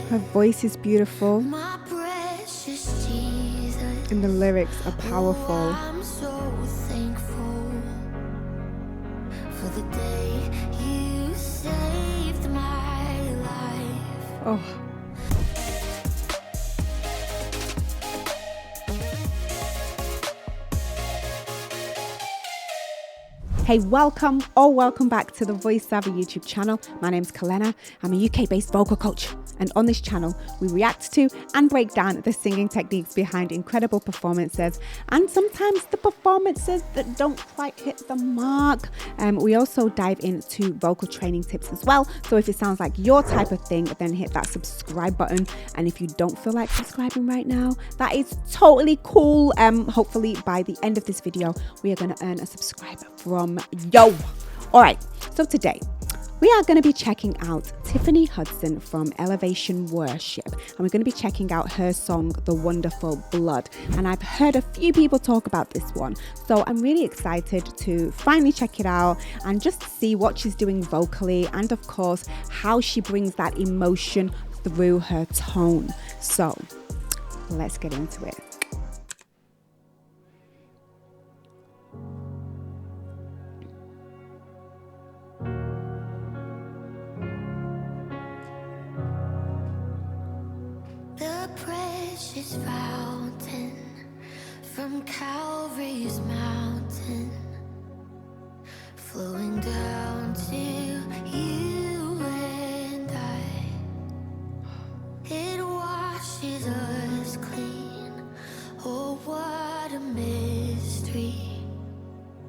Her voice is beautiful. My precious Jesus. And the lyrics are powerful. I'm so thankful for the day you saved my life. Oh. Hey, welcome back to the Voice Savvy YouTube channel. My name's Kalena. I'm a UK-based vocal coach. And on this channel, we react to and break down the singing techniques behind incredible performances and sometimes the performances that don't quite hit the mark. We also dive into vocal training tips as well. So if it sounds like your type of thing, then hit that subscribe button. And if you don't feel like subscribing right now, that is totally cool. Hopefully by the end of this video, we are going to earn a subscriber from yo. All right, so today we are going to be checking out Tiffany Hudson from Elevation Worship, and we're going to be checking out her song The Wonderful Blood. And I've heard a few people talk about this one, so I'm really excited to finally check it out and just see what she's doing vocally, and of course how she brings that emotion through her tone. So let's get into it. Precious fountain from Calvary's mountain, flowing down to you and I. It washes us clean. Oh, what a mystery.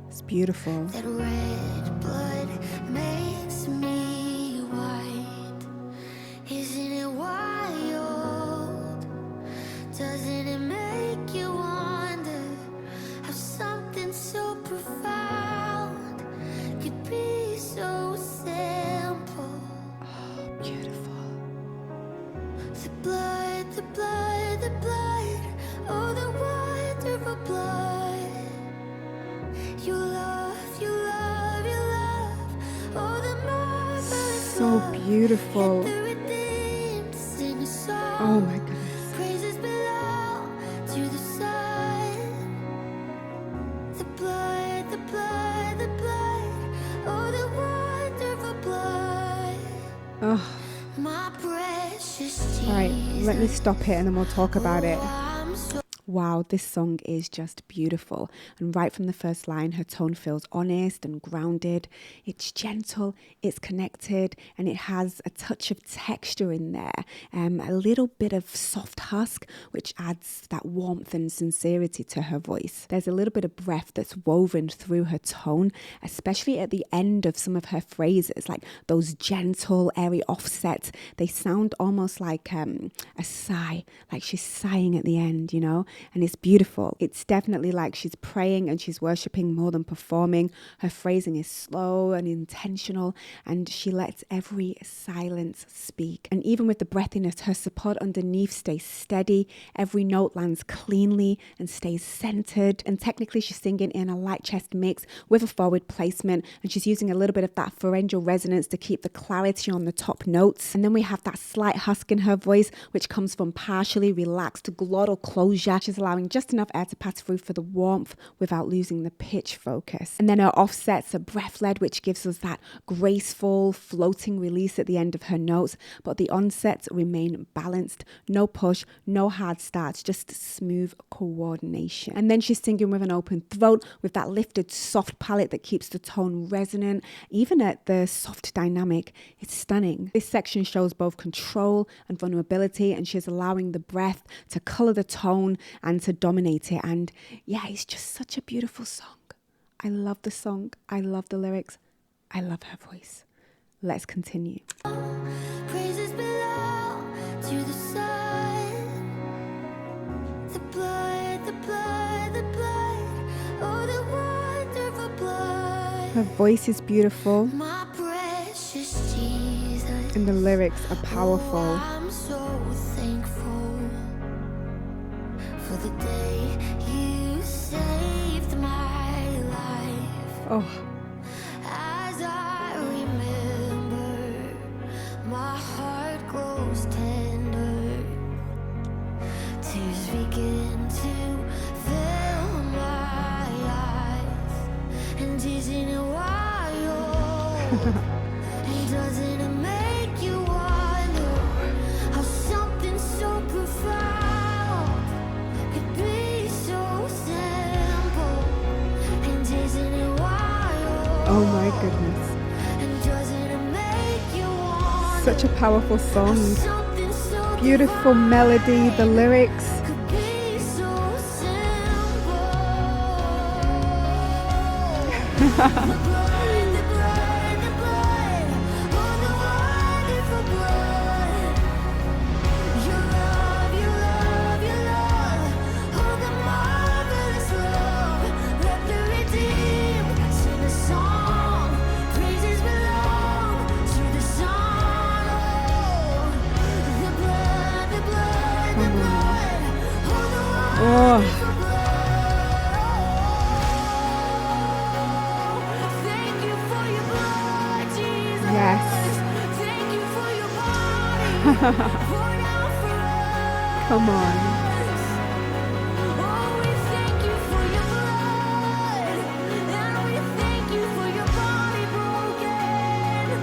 It's beautiful. That red blood makes me white. Isn't it wild? Doesn't it make you wonder how something so profound could be so simple? Oh, beautiful. The blood, the blood, the blood, oh, the wonderful blood. You love, you love, you love, oh, the marvelous so love. Beautiful. The redeemed sing a song. Oh my goodness. Praises belong to the Son. The blood, the blood, the blood, oh, the wonderful blood. Oh. My precious Jesus. All right, let me stop here and then we'll talk about it. I'm so Wow, this song is just beautiful. And right from the first line, her tone feels honest and grounded. It's gentle, it's connected, and it has a touch of texture in there. A little bit of soft husk, which adds that warmth and sincerity to her voice. There's a little bit of breath that's woven through her tone, especially at the end of some of her phrases, like those gentle, airy offsets. They sound almost like a sigh, like she's sighing at the end, you know? And it's beautiful. It's definitely like she's praying and she's worshiping more than performing. Her phrasing is slow and intentional, and she lets every silence speak. And even with the breathiness, her support underneath stays steady. Every note lands cleanly and stays centered. And technically she's singing in a light chest mix with a forward placement, and she's using a little bit of that pharyngeal resonance to keep the clarity on the top notes. And then we have that slight husk in her voice, which comes from partially relaxed glottal closure. She's allowing just enough air to pass through for the warmth without losing the pitch focus. And then her offsets are breath-led, which gives us that graceful floating release at the end of her notes, but the onsets remain balanced. No push, no hard starts, just smooth coordination. And then she's singing with an open throat, with that lifted soft palate that keeps the tone resonant. Even at the soft dynamic, it's stunning. This section shows both control and vulnerability, and she's allowing the breath to color the tone and to dominate it. And yeah, it's just such a beautiful song. I love the song. I love the lyrics. I love her voice. Let's continue. praises belong to the Son. The blood, the blood, the blood, oh, the wonderful blood. Her voice is beautiful. My precious Jesus. And the lyrics are powerful. I'm so thankful for the day you saved my life. Oh, As I remember, my heart grows tender. begin to fill my eyes. And isn't it wild? And doesn't it make you wonder how something so profound could be so simple? And isn't it wild? Oh my goodness. And doesn't it make you wonder Such a powerful how song. something so Beautiful melody, the lyrics. could be so simple? The blood, the blood, the blood, oh the wonderful blood. Your love, your love, your love, oh the marvelous love. Let the redeemed sing a song. Praises belong to the Son. The blood, the blood, the blood, oh the Oh, wonderful blood. Thank you for your blood, Jesus. yes. Thank you for your body poured out for us. Come on. Oh, we thank you for your blood, and we thank you for your body broken.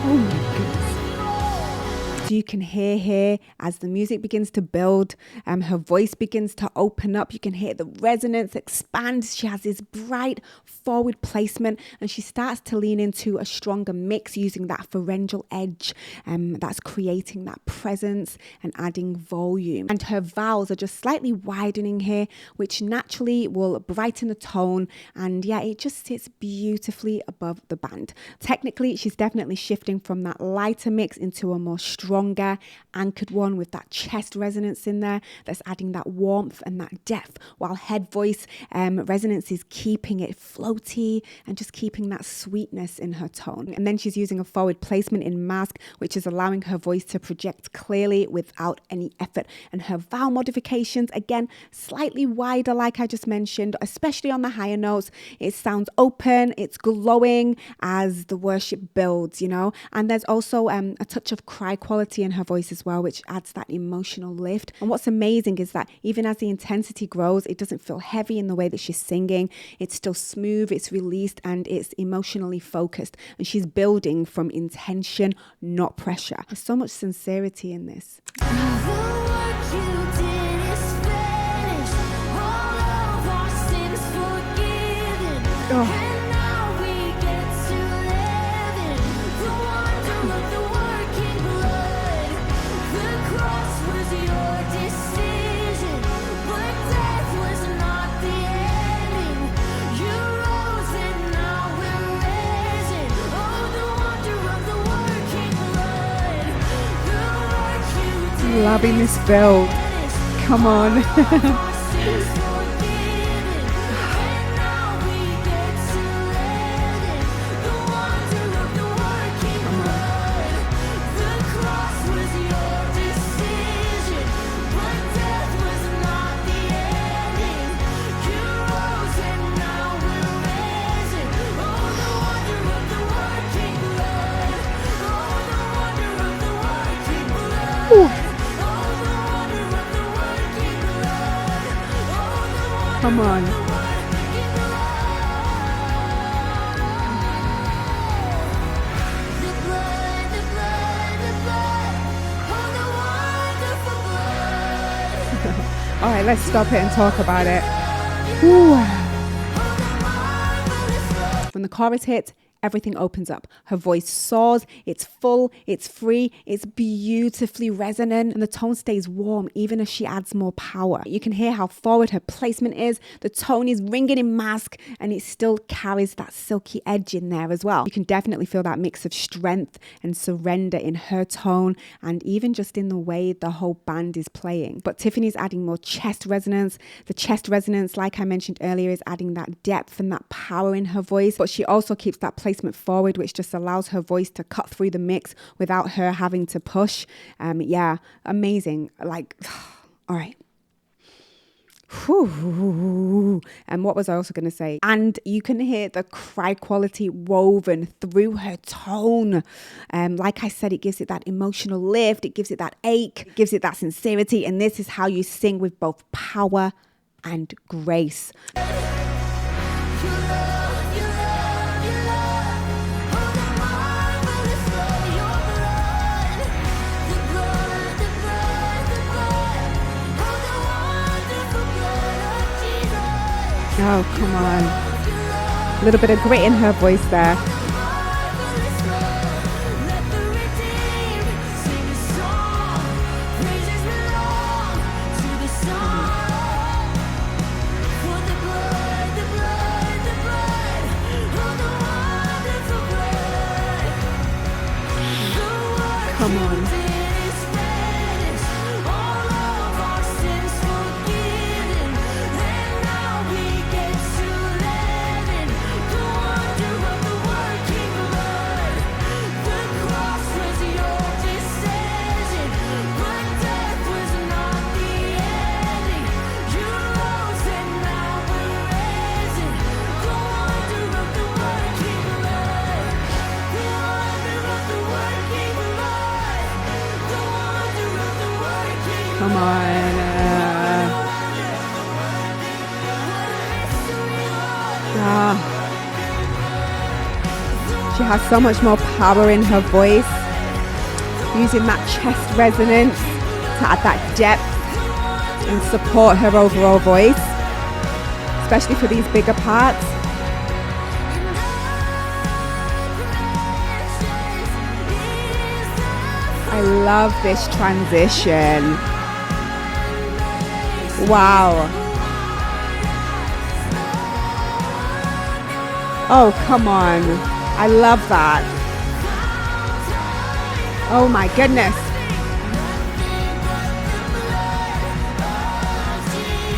Oh my goodness. So you can hear here as the music begins to build, her voice begins to open up. You can hear the resonance expand. She has this bright forward placement and she starts to lean into a stronger mix using that pharyngeal edge that's creating that presence and adding volume. And her vowels are just slightly widening here, which naturally will brighten the tone. And yeah, it just sits beautifully above the band. Technically, she's definitely shifting from that lighter mix into a more stronger anchored one with that chest resonance in there that's adding that warmth and that depth, while head voice resonance is keeping it floaty and just keeping that sweetness in her tone. And then she's using a forward placement in mask, which is allowing her voice to project clearly without any effort. And her vowel modifications, again, slightly wider, like I just mentioned, especially on the higher notes. It sounds open, it's glowing as the worship builds, you know. And there's also a touch of cry quality in her voice as well, which adds that emotional lift. And what's amazing is that even as the intensity grows, it doesn't feel heavy in the way that she's singing. It's still smooth, it's released, and it's emotionally focused. And she's building from intention, not pressure. There's so much sincerity in this. The work you did is finished. All of our sins forgiven. Oh. And now we get to live in the wonder of the working blood. The cross was your decision, but death was not the ending. You rose and now we're risen. Oh, the wonder of the working blood. The work you did. Loving this build. Come on. Our sins forgiven, and now we get to live in the wonder of the working blood. The cross was your decision, but death was not the ending. You rose and now we're risen. Oh, the wonder of the working blood. Oh, the wonder of the working blood. Ooh. Come on. All right, let's stop it and talk about it. Ooh. When the chorus hits, everything opens up. Her voice soars, it's full, it's free, it's beautifully resonant, and the tone stays warm even as she adds more power. You can hear how forward her placement is, the tone is ringing in mask, and it still carries that silky edge in there as well. You can definitely feel that mix of strength and surrender in her tone, and even just in the way the whole band is playing. But Tiffany's adding more chest resonance. The chest resonance, like I mentioned earlier, is adding that depth and that power in her voice, but she also keeps that placement forward, which just allows her voice to cut through the mix without her having to push. Yeah, amazing. Like, all right. Whew. And what was I also going to say? And you can hear the cry quality woven through her tone. Like I said, it gives it that emotional lift. It gives it that ache. It gives it that sincerity. And this is how you sing with both power and grace. Oh, come on. A little bit of grit in her voice there. Come on. Come on. She has so much more power in her voice, using that chest resonance to add that depth and support her overall voice, especially for these bigger parts. I love this transition. Wow. Oh, come on. I love that. Oh my goodness.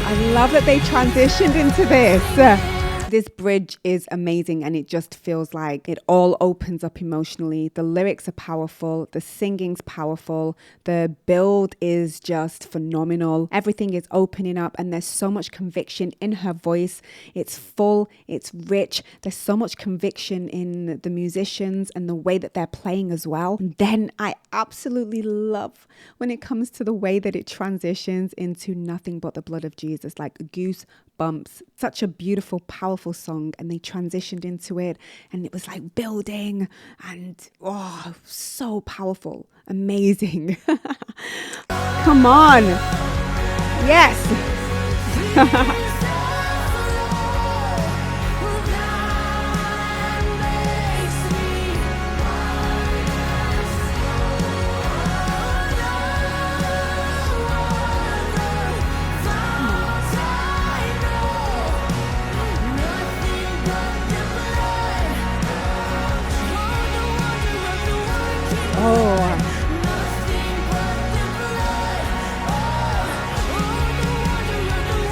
I love that they transitioned into this. This bridge is amazing, and it just feels like it all opens up emotionally. The lyrics are powerful. The singing's powerful. The build is just phenomenal. Everything is opening up, and there's so much conviction in her voice. It's full. It's rich. There's so much conviction in the musicians and the way that they're playing as well. And then I absolutely love when it comes to the way that it transitions into Nothing But the Blood of Jesus, like goosebumps. Such a beautiful, powerful song, and they transitioned into it, and it was like building, and oh, so powerful, amazing. Come on. Yes.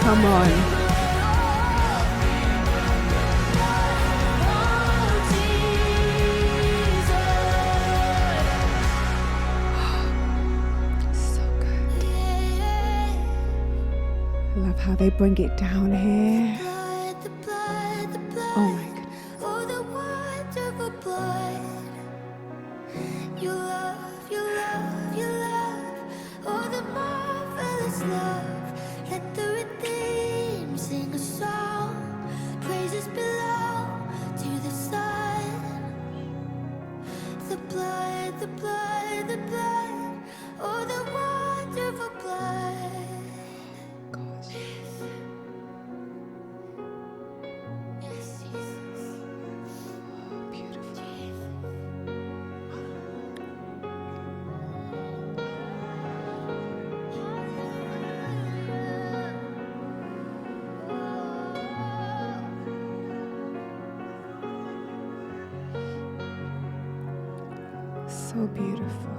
Come on. So good. I love how they bring it down here. Oh my goodness. Oh, the wonderful blood. Your love, your love, your love. Oh, the marvelous love. Let the redeemed sing a song. Praises belong to the Son. The blood, the blood, the blood. Oh, the wonderful blood. Gosh. Yes, Jesus. Beautiful. So beautiful.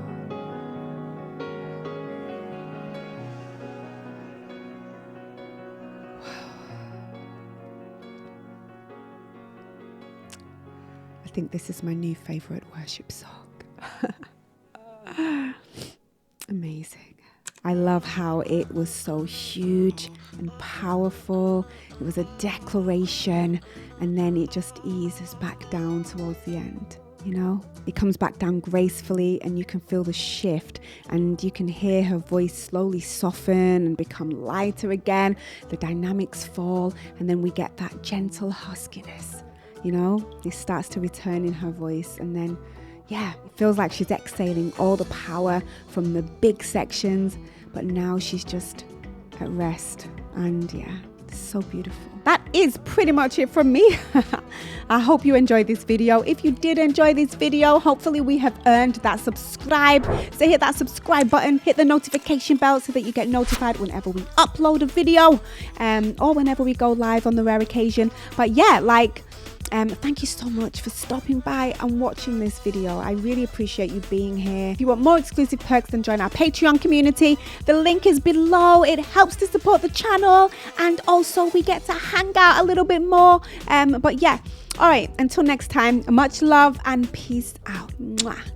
I think this is my new favorite worship song. Amazing. I love how it was so huge and powerful. It was a declaration, and then it just eases back down towards the end. You know, it comes back down gracefully, and you can feel the shift, and you can hear her voice slowly soften and become lighter again. The dynamics fall, and then we get that gentle huskiness. You know, it starts to return in her voice, and then it feels like she's exhaling all the power from the big sections, but now she's just at rest. And it's so beautiful. That is pretty much it from me. I hope you enjoyed this video. If you did enjoy this video, hopefully we have earned that subscribe. So hit that subscribe button, hit the notification bell so that you get notified whenever we upload a video, or whenever we go live on the rare occasion. But thank you so much for stopping by and watching this video. I really appreciate you being here. If you want more exclusive perks, then join our Patreon community. The link is below. It helps to support the channel, and also we get to hang out a little bit more. All right, until next time, much love and peace out. Mwah.